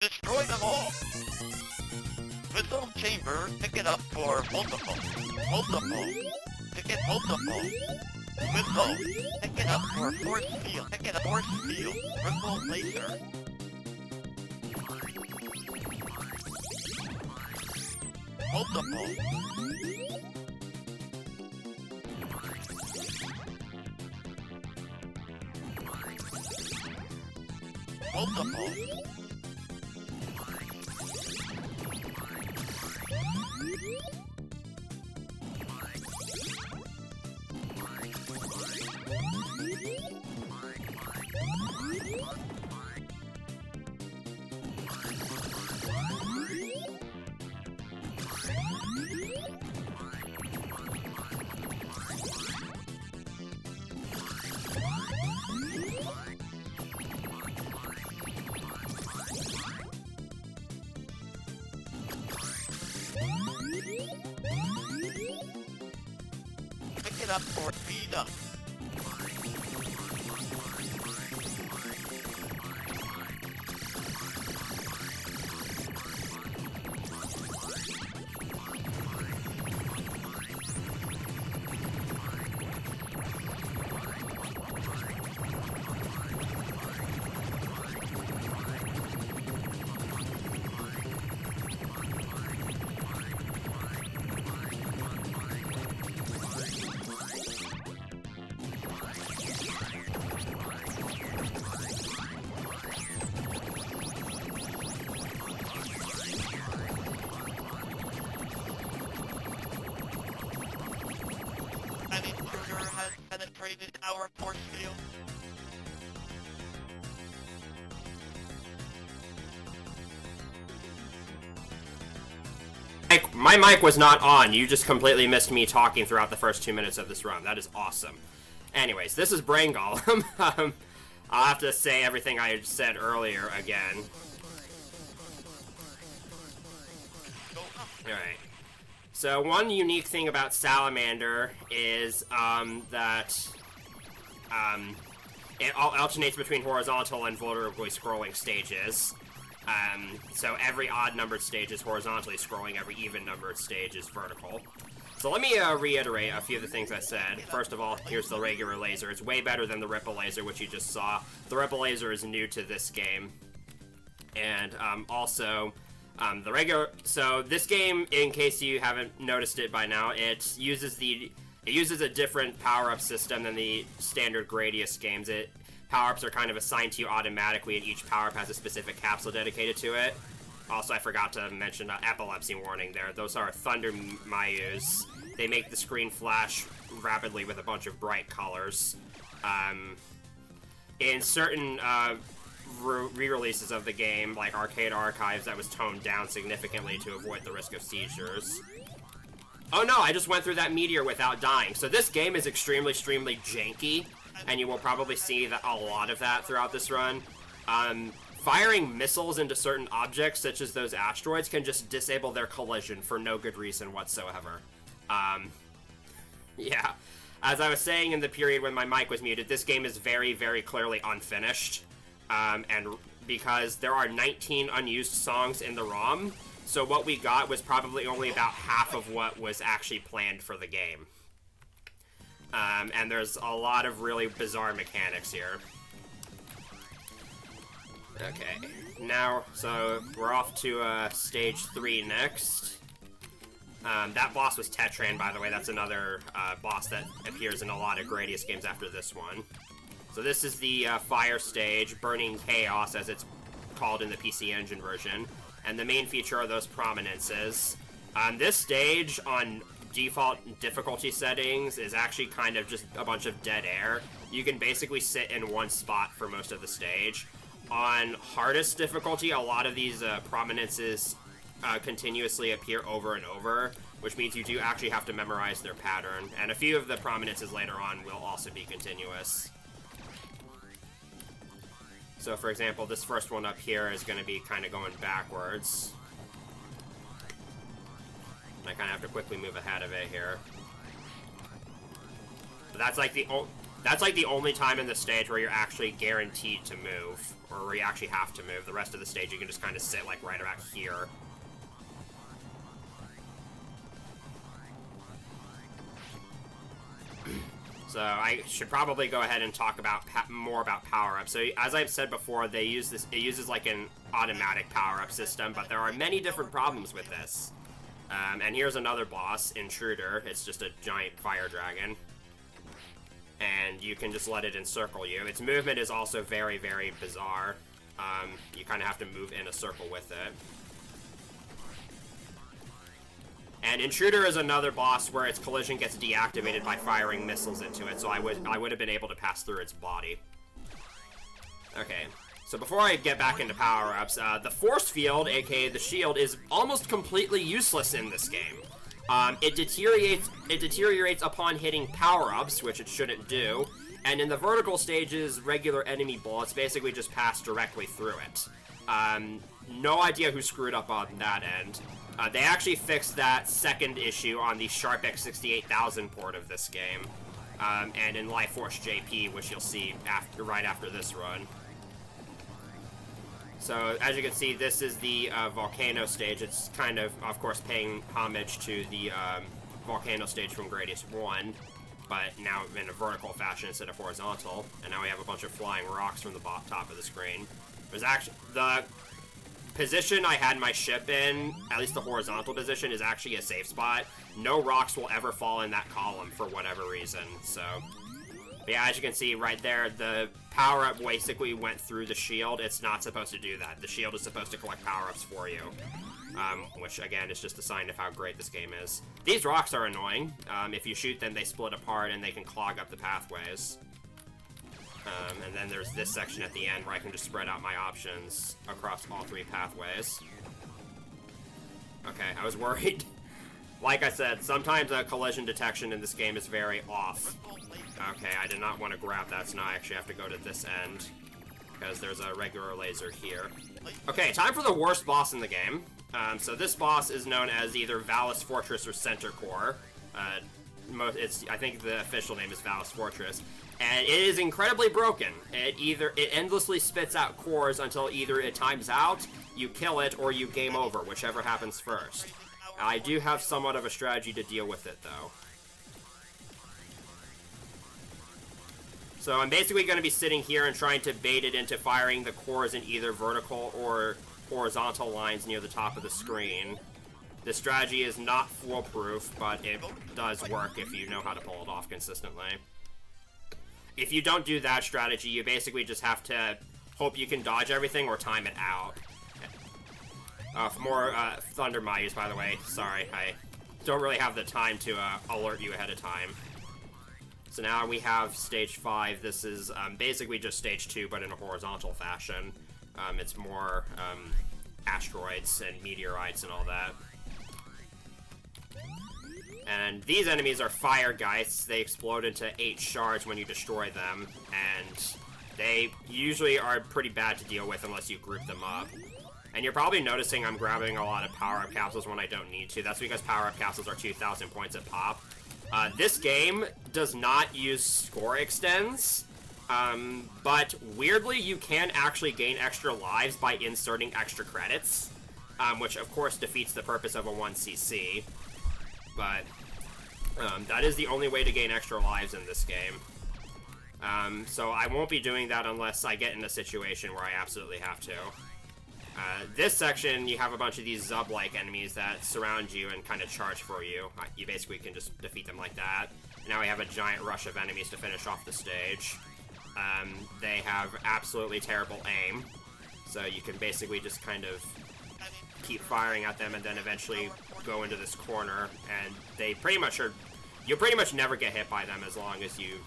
Destroy them all. Missile chamber, pick it up for multiple. Multiple. Pick it multiple. Missile, pick it up for force field. Pick it up force field. Ripple laser. Multiple. Multiple. Pick it up or speed up. An intruder has penetrated our force field. My mic was not on. You just completely missed me talking throughout the first 2 minutes of this run. That is awesome. Anyways, this is Brain Golem. I'll have to say everything I said earlier again. Alright. So one unique thing about Salamander is that it alternates between horizontal and vertically scrolling stages. So every odd-numbered stage is horizontally scrolling, every even-numbered stage is vertical. So let me reiterate a few of the things I said. First of all, here's the regular laser. It's way better than the Ripple laser, which you just saw. The Ripple laser is new to this game. And also, the regular... So this game, in case you haven't noticed it by now, it uses a different power-up system than the standard Gradius games. Power-ups are kind of assigned to you automatically, and each power-up has a specific capsule dedicated to it. Also, I forgot to mention epilepsy warning there. Those are Thunder Mayus. They make the screen flash rapidly with a bunch of bright colors. In certain re-releases of the game, like Arcade Archives, that was toned down significantly to avoid the risk of seizures. Oh no, I just went through that meteor without dying. So this game is extremely janky, and you will probably see that a lot of that throughout this run. Firing missiles into certain objects, such as those asteroids, can just disable their collision for no good reason whatsoever. Yeah. As I was saying in the period when my mic was muted, this game is very clearly unfinished. And because there are 19 unused songs in the ROM, so what we got was probably only about half of what was actually planned for the game. And there's a lot of really bizarre mechanics here. Okay, now, so we're off to stage 3 next. That boss was Tetran, by the way. That's another boss that appears in a lot of Gradius games after this one. So this is the fire stage, Burning Chaos, as it's called in the PC Engine version. And the main feature are those prominences. This stage, on default difficulty settings, is actually kind of just a bunch of dead air. You can basically sit in one spot for most of the stage. On hardest difficulty, a lot of these prominences continuously appear over and over, which means you do actually have to memorize their pattern. And a few of the prominences later on will also be continuous. So for example, this first one up here is going to be kind of going backwards. And I kind of have to quickly move ahead of it here. But that's like the That's like the only time in the stage where you're actually guaranteed to move, or where you actually have to move. The rest of the stage you can just kind of sit like right about here. So I should probably go ahead and talk about more about power-ups. So as I've said before, they use this. It uses like an automatic power-up system, but there are many different problems with this. And here's another boss, Intruder. It's just a giant fire dragon, and you can just let it encircle you. Its movement is also very, very bizarre. You kind of have to move in a circle with it. And Intruder is another boss where its collision gets deactivated by firing missiles into it, so I would have been able to pass through its body. Okay, so before I get back into power-ups, the force field, aka the shield, is almost completely useless in this game. It deteriorates upon hitting power-ups, which it shouldn't do, and in the vertical stages, regular enemy bullets basically just pass directly through it. No idea who screwed up on that end. They actually fixed that second issue on the Sharp X68000 port of this game, and in Life Force JP, which you'll see right after this run. So, as you can see, this is the Volcano stage. It's kind of course, paying homage to the Volcano stage from Gradius 1, but now in a vertical fashion instead of horizontal, and now we have a bunch of flying rocks from the top of the screen. There's actually the position I had my ship in, at least the horizontal position, is actually a safe spot. No rocks will ever fall in that column for whatever reason, so... But yeah, as you can see right there, the power-up basically went through the shield. It's not supposed to do that. The shield is supposed to collect power-ups for you. Which, again, is just a sign of how great this game is. These rocks are annoying. If you shoot them, they split apart and they can clog up the pathways. And then there's this section at the end where I can just spread out my options across all three pathways. Okay, I was worried. Like I said, sometimes collision detection in this game is very off. Okay, I did not want to grab that, so now I actually have to go to this end, because there's a regular laser here. Okay, time for the worst boss in the game. So this boss is known as either Valis Fortress or Center Core. I think the official name is Valis Fortress. And it is incredibly broken. It endlessly spits out cores until either it times out, you kill it, or you game over, whichever happens first. I do have somewhat of a strategy to deal with it, though. So I'm basically going to be sitting here and trying to bait it into firing the cores in either vertical or horizontal lines near the top of the screen. This strategy is not foolproof, but it does work if you know how to pull it off consistently. If you don't do that strategy, you basically just have to hope you can dodge everything or time it out. For more Thunder Mayus, by the way, sorry, I don't really have the time to alert you ahead of time. So now we have Stage 5. This is basically just Stage 2, but in a horizontal fashion. It's more asteroids and meteorites and all that. And these enemies are fire geists. They explode into 8 shards when you destroy them, and they usually are pretty bad to deal with unless you group them up. And you're probably noticing I'm grabbing a lot of power-up capsules when I don't need to. That's because power-up capsules are 2,000 points at pop. This game does not use score extends, but weirdly you can actually gain extra lives by inserting extra credits, which of course defeats the purpose of a 1cc. But that is the only way to gain extra lives in this game. So I won't be doing that unless I get in a situation where I absolutely have to. This section, you have a bunch of these Zub-like enemies that surround you and kind of charge for you. You basically can just defeat them like that. Now we have a giant rush of enemies to finish off the stage. They have absolutely terrible aim, so you can basically just kind of keep firing at them and then eventually go into this corner, and they pretty much are... You pretty much never get hit by them as long as you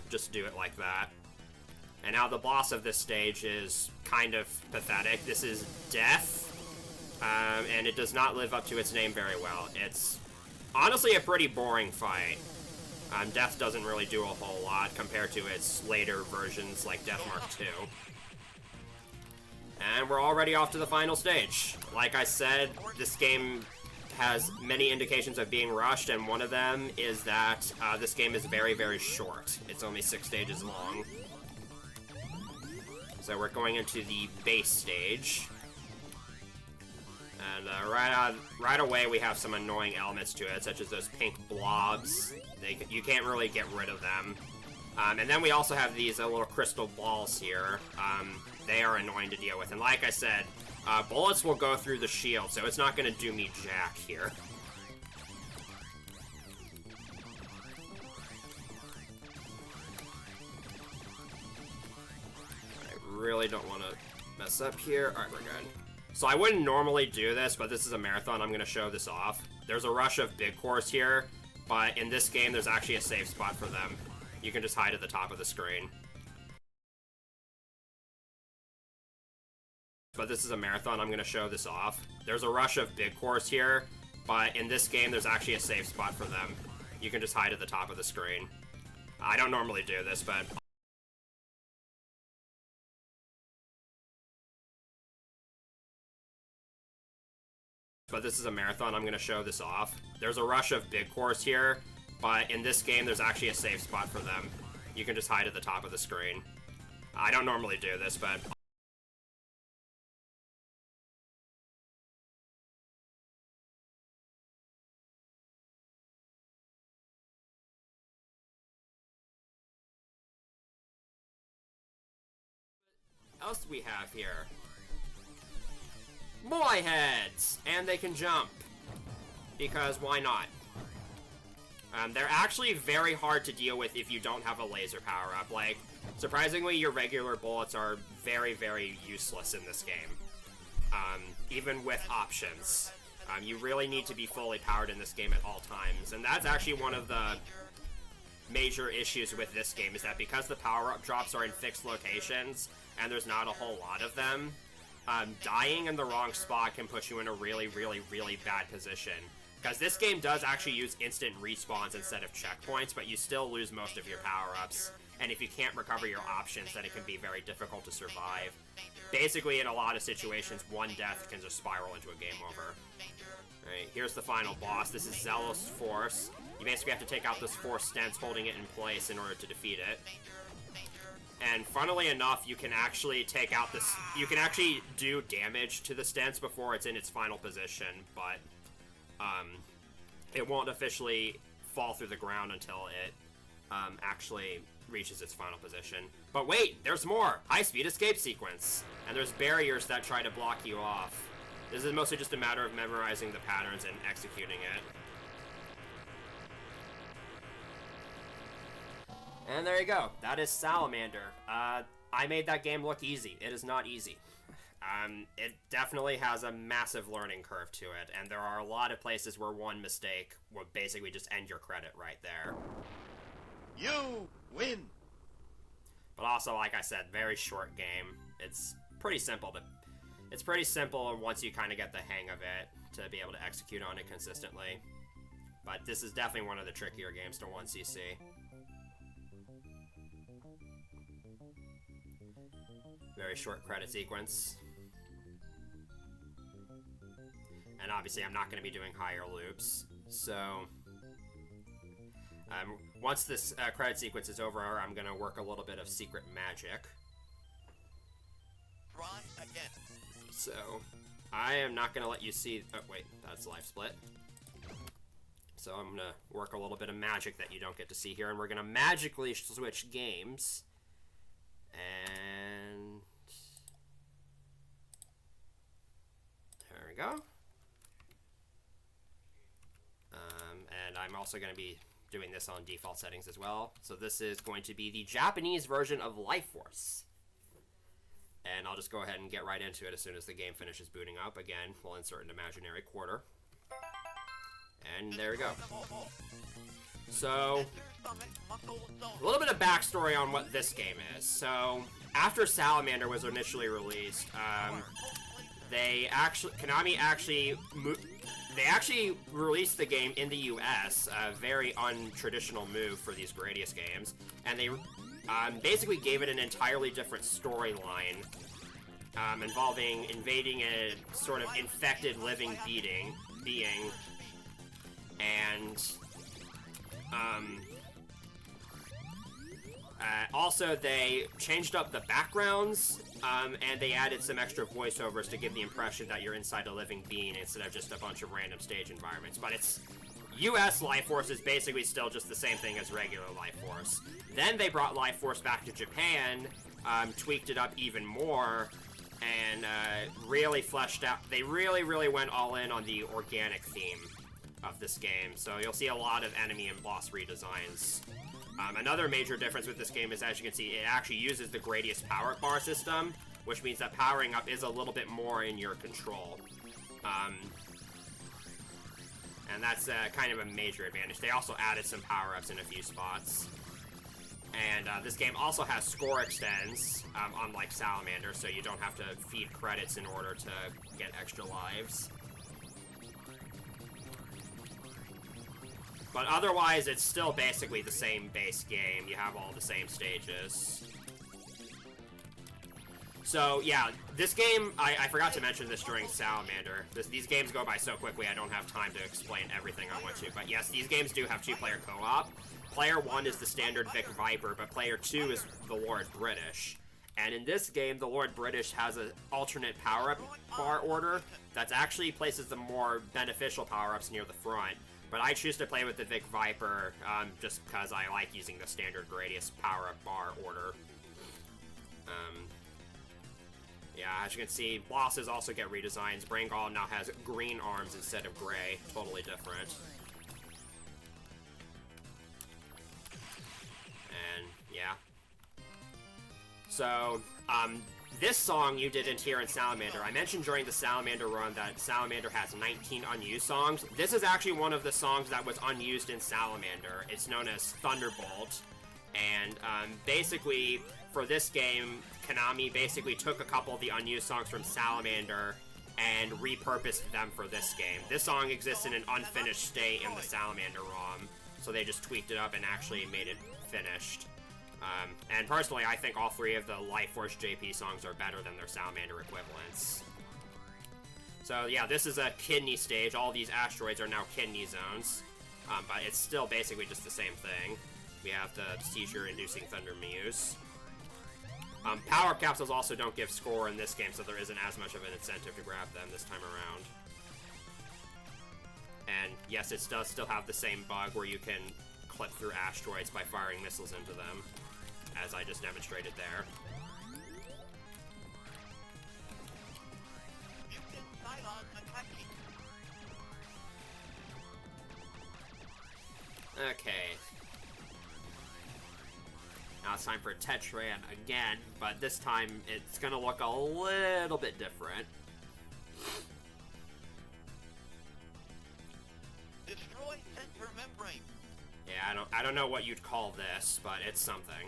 just do it like that. And now the boss of this stage is kind of pathetic. This is Death, and it does not live up to its name very well. It's honestly a pretty boring fight. Death doesn't really do a whole lot compared to its later versions like Death Mark II. And we're already off to the final stage. Like I said, this game has many indications of being rushed, and one of them is that this game is very, very short. It's only 6 stages long. So we're going into the base stage. And right away we have some annoying elements to it, such as those pink blobs. You can't really get rid of them. And then we also have these little crystal balls here. They are annoying to deal with. And like I said, bullets will go through the shield, so it's not going to do me jack here. I really don't want to mess up here. Alright, we're good. So I wouldn't normally do this, but this is a marathon. I'm going to show this off. There's a rush of big cores here, but in this game, there's actually a safe spot for them. You can just hide at the top of the screen. But this is a marathon. I'm going to show this off. There's a rush of big cores here, but in this game, there's actually a safe spot for them. You can just hide at the top of the screen. I don't normally do this, but... But this is a marathon. I'm going to show this off. There's a rush of big cores here, but in this game, there's actually a safe spot for them. You can just hide at the top of the screen. I don't normally do this, but... What else do we have here? Boy heads! And they can jump. Because why not? They're actually very hard to deal with if you don't have a laser power-up. Like, surprisingly, your regular bullets are very, very useless in this game. Even with options. You really need to be fully powered in this game at all times. And that's actually one of the major issues with this game, is that because the power-up drops are in fixed locations, and there's not a whole lot of them, dying in the wrong spot can put you in a really, really, really bad position. Because this game does actually use instant respawns instead of checkpoints, but you still lose most of your power-ups. And if you can't recover your options, then it can be very difficult to survive. Basically, in a lot of situations, one death can just spiral into a game over. Alright, here's the final boss. This is Zealous Force. You basically have to take out those 4 stents holding it in place in order to defeat it. And funnily enough, you can actually take out this... You can actually do damage to the stents before it's in its final position, but... it won't officially fall through the ground until it actually reaches its final position. But wait, there's more! High-speed escape sequence! And there's barriers that try to block you off. This is mostly just a matter of memorizing the patterns and executing it. And there you go. That is Salamander. I made that game look easy. It is not easy. It definitely has a massive learning curve to it, and there are a lot of places where one mistake would basically just end your credit right there. You win! But also, like I said, very short game. It's pretty simple once you kind of get the hang of it to be able to execute on it consistently. But this is definitely one of the trickier games to 1cc. Very short credit sequence. And obviously I'm not going to be doing higher loops, so... once this credit sequence is over, I'm going to work a little bit of secret magic. Try again. So, I am not going to let you see... Oh, wait, that's life split. So I'm going to work a little bit of magic that you don't get to see here, and we're going to magically switch games. And... there we go. And I'm also going to be doing this on default settings as well. So this is going to be the Japanese version of Life Force. And I'll just go ahead and get right into it as soon as the game finishes booting up. Again, we'll insert an imaginary quarter. And there we go. So, a little bit of backstory on what this game is. So, after Salamander was initially released, Konami actually released the game in the US, a very untraditional move for these Gradius games, and they basically gave it an entirely different storyline, involving invading a sort of infected living being being, and also they changed up the backgrounds, and they added some extra voiceovers to give the impression that you're inside a living being instead of just a bunch of random stage environments. But it's US Life Force is basically still just the same thing as regular Life Force. Then they brought Life Force back to Japan, tweaked it up even more, and really fleshed out. They really went all in on the organic theme of this game. So you'll see a lot of enemy and boss redesigns. Another major difference with this game is, as you can see, it actually uses the Gradius power bar system, which means that powering up is a little bit more in your control. And that's kind of a major advantage. They also added some power-ups in a few spots. And this game also has score extends, unlike Salamander, so you don't have to feed credits in order to get extra lives. But otherwise, it's still basically the same base game. You have all the same stages. So, yeah, this game, I forgot to mention this during Salamander. These games go by so quickly, I don't have time to explain everything I want to. But yes, these games do have two-player co-op. Player 1 is the standard Vic Viper, but Player 2 is the Lord British. And in this game, the Lord British has an alternate power-up bar order that actually places the more beneficial power-ups near the front. But I choose to play with the Vic Viper just because I like using the standard Gradius power-up bar order. Yeah, as you can see, bosses also get redesigns. Brangol now has green arms instead of gray. Totally different. And, yeah. So, this song you didn't hear in Salamander. I mentioned during the Salamander run that Salamander has 19 unused songs. This is actually one of the songs that was unused in Salamander. It's known as Thunderbolt. And basically, for this game, Konami basically took a couple of the unused songs from Salamander and repurposed them for this game. This song exists in an unfinished state in the Salamander ROM, so they just tweaked it up and actually made it finished. And personally, I think all three of the Life Force JP songs are better than their Salamander equivalents. So yeah, this is a kidney stage. All these asteroids are now kidney zones, but it's still basically just the same thing. We have the seizure-inducing Thunder Muse. Power capsules also don't give score in this game, so there isn't as much of an incentive to grab them this time around. And yes, it does still have the same bug where you can clip through asteroids by firing missiles into them, as I just demonstrated there. Okay. Now it's time for Tetran again, but this time it's gonna look a little bit different. Destroy center membrane. Yeah, I don't know what you'd call this, but it's something.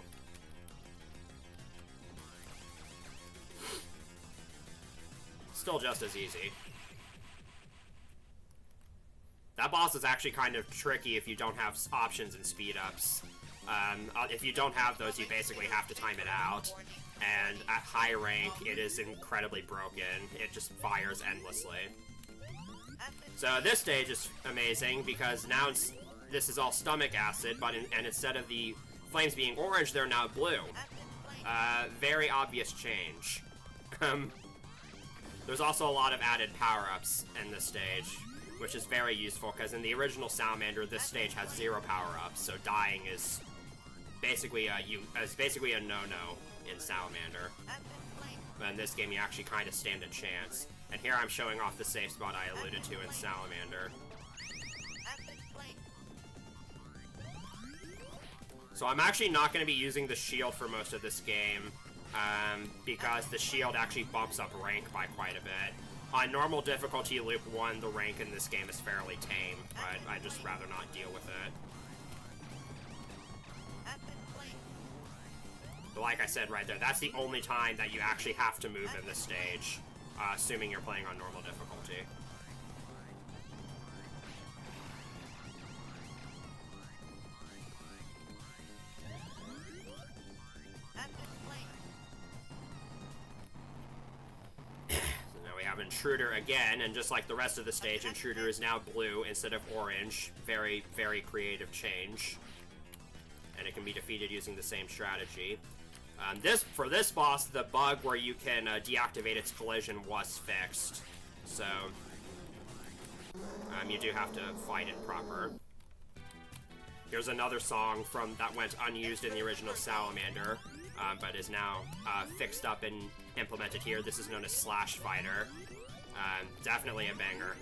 Still just as easy. That boss is actually kind of tricky if you don't have options and speed-ups. If you don't have those, you basically have to time it out. And at high rank, it is incredibly broken. It just fires endlessly. So this stage is amazing because now this is all stomach acid, but and instead of the flames being orange, they're now blue. Very obvious change. There's also a lot of added power-ups in this stage, which is very useful because in the original Salamander, this stage has 0 power-ups, so dying is basically a no-no in Salamander. But in this game, you actually kind of stand a chance. And here I'm showing off the safe spot I alluded to in Salamander. So I'm actually not going to be using the shield for most of this game, because the shield actually bumps up rank by quite a bit. On normal difficulty Loop 1, the rank in this game is fairly tame, but I'd just rather not deal with it. But like I said right there, that's the only time that you actually have to move in this stage, assuming you're playing on normal difficulty. So now we have an Intruder again, and just like the rest of the stage, Intruder is now blue instead of orange. Very, very creative change. And it can be defeated using the same strategy. For this boss, the bug where you can deactivate its collision was fixed. So, you do have to fight it proper. Here's another song that went unused in the original Salamander, but is now fixed up and implemented here. This is known as Slash Fighter. Definitely a banger.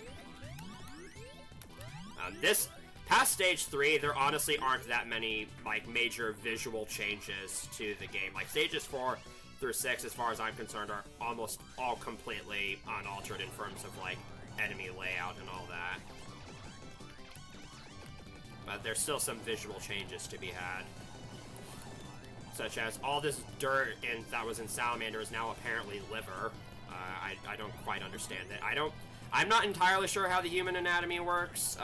Past stage 3, there honestly aren't that many, like, major visual changes to the game. Like, stages 4 through 6, as far as I'm concerned, are almost all completely unaltered in terms of, like, enemy layout and all that. But there's still some visual changes to be had. Such as all this dirt that was in Salamander is now apparently liver. I don't quite understand it. I'm not entirely sure how the human anatomy works,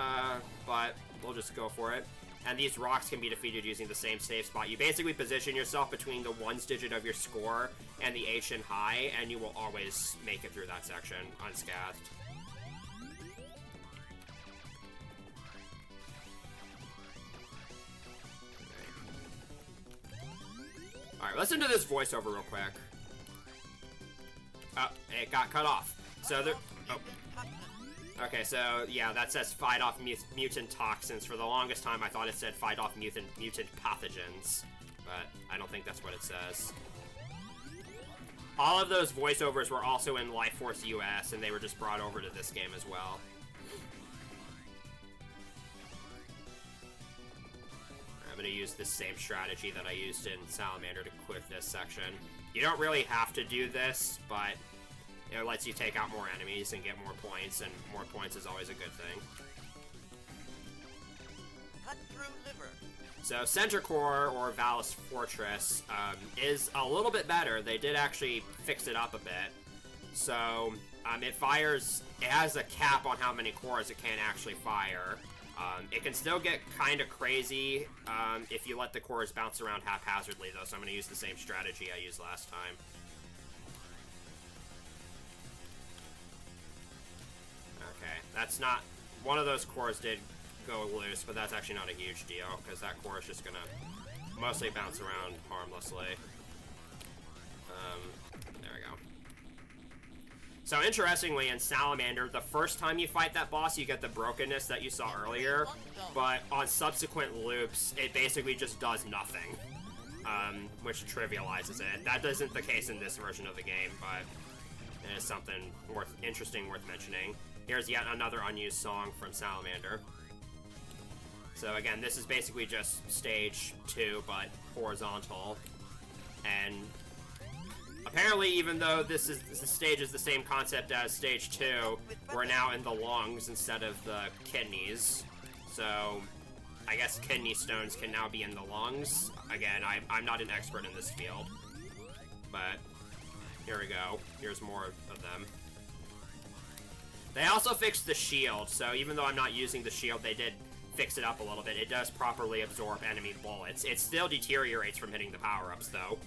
but we'll just go for it. And these rocks can be defeated using the same save spot. You basically position yourself between the 1's digit of your score and the H and high, and you will always make it through that section unscathed. Alright, listen to this voiceover real quick. Oh, it got cut off. So there... Oh. Okay, so, yeah, that says fight off mutant toxins. For the longest time, I thought it said fight off mutant pathogens. But I don't think that's what it says. All of those voiceovers were also in Life Force US, and they were just brought over to this game as well. I'm going to use the same strategy that I used in Salamander to quit this section. You don't really have to do this, but it lets you take out more enemies and get more points, and more points is always a good thing. Cut through liver. So Center Core, or Valis Fortress, is a little bit better. They did actually fix it up a bit. So it has a cap on how many cores it can actually fire. It can still get kind of crazy if you let the cores bounce around haphazardly, though, so I'm going to use the same strategy I used last time. Okay, that's not... One of those cores did go loose, but that's actually not a huge deal, because that core is just going to mostly bounce around harmlessly. There we go. So interestingly, in Salamander, the first time you fight that boss, you get the brokenness that you saw earlier, but on subsequent loops, it basically just does nothing, which trivializes it. That isn't the case in this version of the game, but it is something interesting worth mentioning. Here's yet another unused song from Salamander. So again, this is basically just stage 2, but horizontal, and apparently, even though this stage is the same concept as stage 2, we're now in the lungs instead of the kidneys. So, I guess kidney stones can now be in the lungs. Again, I'm not an expert in this field. But, here we go. Here's more of them. They also fixed the shield, so even though I'm not using the shield, they did fix it up a little bit. It does properly absorb enemy bullets. It still deteriorates from hitting the power-ups, though.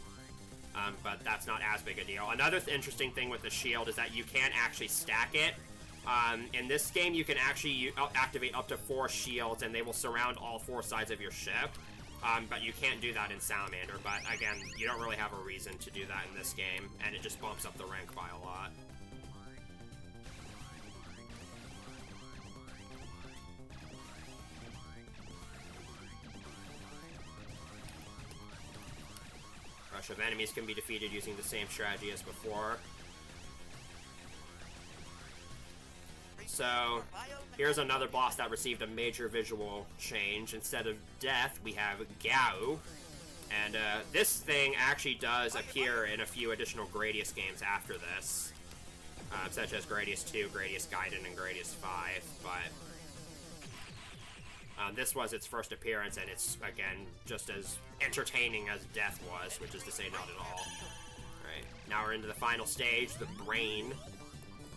But that's not as big a deal. Another interesting thing with the shield is that you can actually stack it. In this game, you can actually activate up to 4 shields, and they will surround all 4 sides of your ship. But you can't do that in Salamander. But again, you don't really have a reason to do that in this game, and it just bumps up the rank by a lot. Rush of enemies can be defeated using the same strategy as before. So, here's another boss that received a major visual change. Instead of death, we have Gao. And this thing actually does appear in a few additional Gradius games after this. Such as Gradius 2, Gradius Gaiden, and Gradius 5. But this was its first appearance, and it's, again, just as entertaining as Death was, which is to say not at all. Alright, now we're into the final stage, the Brain.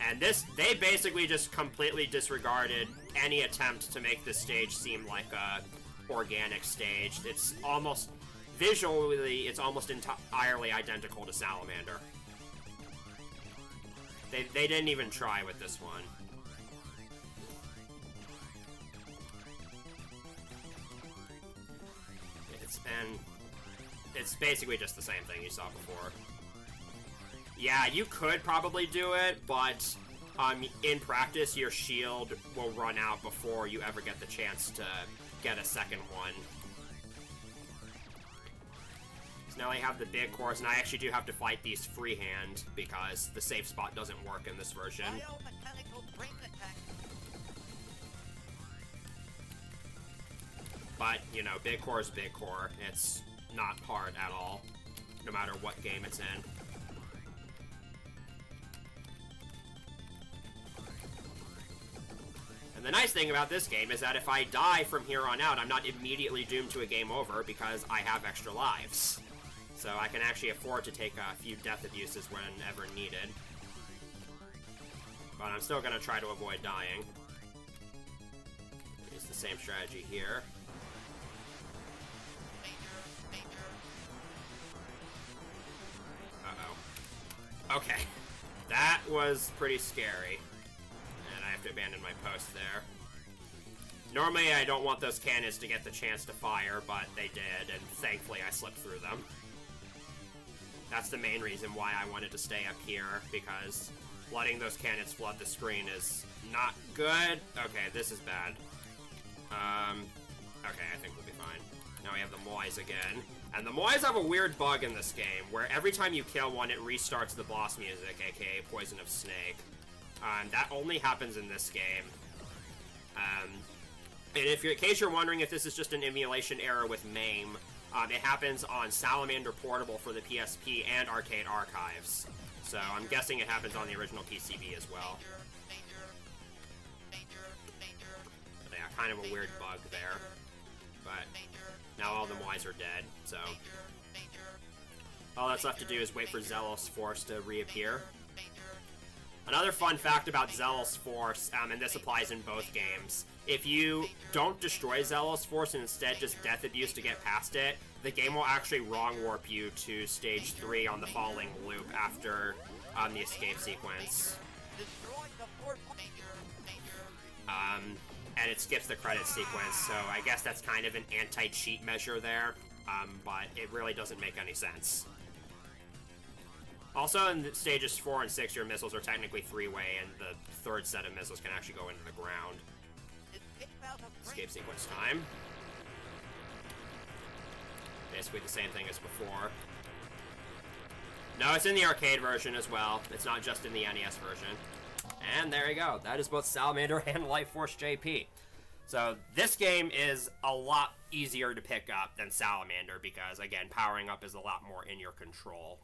And they basically just completely disregarded any attempt to make this stage seem like a organic stage. It's almost, visually, it's almost entirely identical to Salamander. They didn't even try with this one. It's basically just the same thing you saw before. Yeah, you could probably do it, but in practice, your shield will run out before you ever get the chance to get a second one. So now I have the big course, and I actually do have to fight these freehand because the safe spot doesn't work in this version. But, you know, big core is big core. It's not hard at all, no matter what game it's in. And the nice thing about this game is that if I die from here on out, I'm not immediately doomed to a game over because I have extra lives. So I can actually afford to take a few death abuses whenever needed. But I'm still going to try to avoid dying. Use the same strategy here. Uh-oh. Okay. That was pretty scary. And I have to abandon my post there. Normally I don't want those cannons to get the chance to fire, but they did, and thankfully I slipped through them. That's the main reason why I wanted to stay up here, because letting those cannons flood the screen is not good. Okay, this is bad. Okay, I think we'll be fine. Now we have the Moais again. And the Moais have a weird bug in this game, where every time you kill one, it restarts the boss music, aka Poison of Snake. That only happens in this game. And in case you're wondering if this is just an emulation error with MAME, it happens on Salamander Portable for the PSP and Arcade Archives. So I'm guessing it happens on the original PCB as well. But yeah, kind of a weird bug there. But now all the Moais are dead, so all that's left to do is wait for Zealous Force to reappear. Another fun fact about Zealous Force, and this applies in both games, if you don't destroy Zealous Force and instead just death abuse to get past it, the game will actually wrong warp you to stage 3 on the following loop after the escape sequence. And it skips the credit sequence, so I guess that's kind of an anti-cheat measure there, but it really doesn't make any sense. Also, in stages 4 and 6, your missiles are technically 3-way, and the third set of missiles can actually go into the ground. Escape sequence time. Basically the same thing as before. No, it's in the arcade version as well. It's not just in the NES version. And there you go. That is both Salamander and Life Force JP. So this game is a lot easier to pick up than Salamander because, again, powering up is a lot more in your control.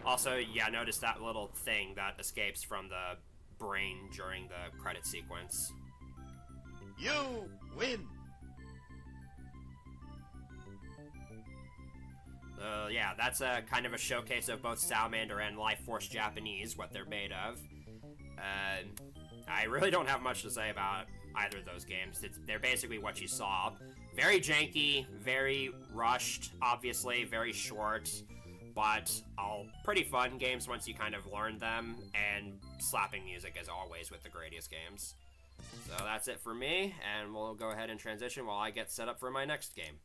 Also, yeah, notice that little thing that escapes from the brain during the credit sequence. You win! Yeah, that's a kind of a showcase of both Salamander and Life Force Japanese, what they're made of. I really don't have much to say about either of those games. They're basically what you saw. Very janky, very rushed, obviously, very short, but all pretty fun games once you kind of learn them, and slapping music as always with the Gradius games. So that's it for me, and we'll go ahead and transition while I get set up for my next game.